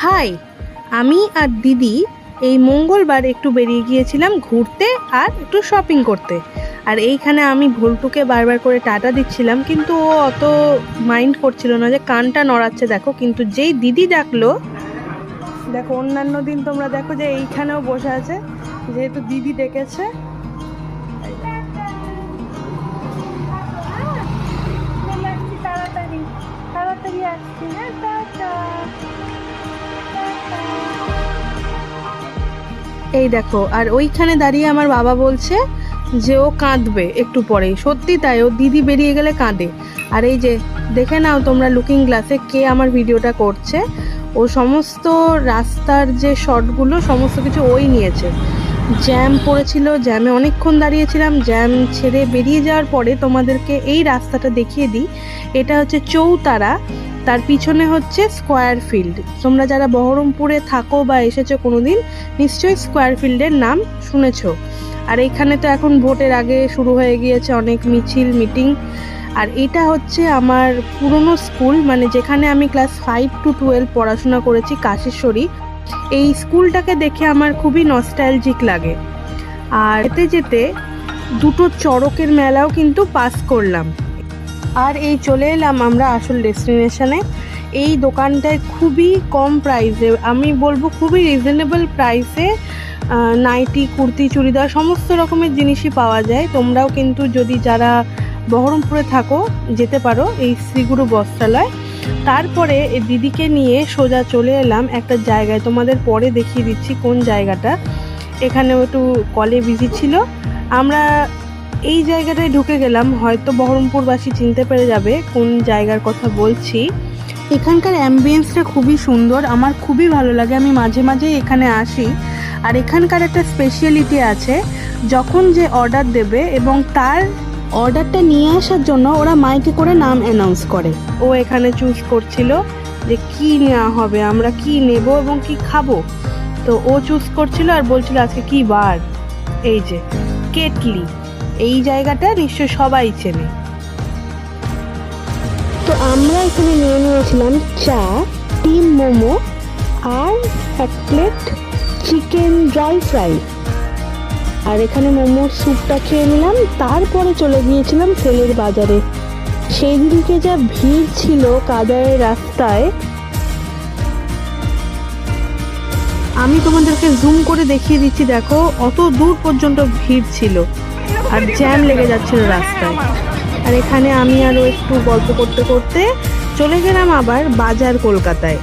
High, আমি আর দিদি এই মঙ্গলবার একটু বেরিয়ে গিয়েছিলাম ঘুরতে আর একটু শপিং করতে। আর এইখানে আমি ভুলটুকে বারবার করে টাটা দিচ্ছিলাম, কিন্তু ও অত মাইন্ড করছিল না, যে কানটা নড়াচ্ছে দেখো। কিন্তু যেই দিদি ডাকলো, দেখো অন্যান্য দিন তোমরা দেখো যে এইখানেও বসে আছে, যেহেতু দিদি ডেকেছে। তাড়াতাড়ি তাড়াতাড়ি আসছি, হ্যাঁ টাটা। এই দেখো, আর ওইখানে দাঁড়িয়ে আমার বাবা বলছে যে ও কাঁদবে একটু পরেই। সত্যি তাই, ও দিদি বেরিয়ে গেলে কাঁদে। আর এই যে দেখে নাও তোমরা লুকিং গ্লাসে কে আমার ভিডিওটা করছে। ও সমস্ত রাস্তার যে শটগুলো সমস্ত কিছু ওই নিয়েছে। জ্যাম পড়েছিল, জ্যামে অনেকক্ষণ দাঁড়িয়েছিলাম। জ্যাম ছেড়ে বেরিয়ে যাওয়ার পরে তোমাদেরকে এই রাস্তাটা দেখিয়ে দিই। এটা হচ্ছে চৌতারা, তার পিছনে হচ্ছে স্কোয়ার ফিল্ড। তোমরা যারা বহরমপুরে থাকো বা এসেছো কোনোদিন, নিশ্চয়ই স্কোয়ার ফিল্ডের নাম শুনেছো। আর এইখানে তো এখন ভোটের আগে শুরু হয়ে গিয়েছে অনেক মিছিল মিটিং। আর এটা হচ্ছে আমার পুরনো স্কুল, মানে যেখানে আমি ক্লাস 5 to 12 পড়াশোনা করেছি, কাশেশ্বরী। এই স্কুলটাকে দেখে আমার খুবই নস্টালজিক লাগে। আর যেতে যেতে দুটো চড়কের মেলাও কিন্তু পাস করলাম। আর এই চলে এলাম আমরা আসল ডেস্টিনেশনে। এই দোকানটায় খুবই কম প্রাইসে, আমি বলবো খুবই রিজনেবল প্রাইসে নাইটি, কুর্তি, চুড়িদার সমস্ত রকমের জিনিসই পাওয়া যায়। তোমরাও কিন্তু যদি যারা বহরমপুরে থাকো যেতে পারো এই শ্রীগুরু বস্ত্রালয়। তারপরে এই দিদিকে নিয়ে সোজা চলে এলাম একটা জায়গায়, তোমাদের পরে দেখিয়ে দিচ্ছি কোন জায়গাটা। এখানেও একটু কলে বিজি ছিল। আমরা এই জায়গাটায় ঢুকে গেলাম, হয়তো বহরমপুরবাসী চিনতে পেরে যাবে কোন জায়গার কথা বলছি। এখানকার অ্যাম্বিয়েন্সটা খুবই সুন্দর, আমার খুবই ভালো লাগে, আমি মাঝে মাঝে এখানে আসি। আর এখানকার একটা স্পেশালিটি আছে, যখন যে অর্ডার দেবে এবং তার অর্ডারটা নিয়ে আসার জন্য ওরা মাইকে করে নাম অ্যানাউন্স করে। ও এখানে চুজ করছিল যে কি নেওয়া হবে, আমরা কি নেব এবং কি খাবো। তো ও চুজ করছিল আর বলছিল আজকে কি বার। এই যে কেটলি, এই জায়গাটা নিশ্চয় সবাই চেনে। তো আমরা এখানে নিয়ে নিয়েছিলাম চা, ডিম মোমো আর এক প্লেট চিকেন ড্রাই ফ্রাই। আর এখানে মোমোর স্যুপটা খেয়ে নিলাম। তারপরে চলে গিয়েছিলাম সেলের বাজারে। সেই দিনকে যা ভিড় ছিল কাদারের রাস্তায়, আমি তোমাদেরকে জুম করে দেখিয়ে দিচ্ছি। দেখো অত দূর পর্যন্ত ভিড় ছিল আর জ্যাম লেগে যাচ্ছিল রাস্তায়। আর এখানে আমি আরও একটু গল্প করতে করতে চলে গেলাম আবার বাজার কলকাতায়।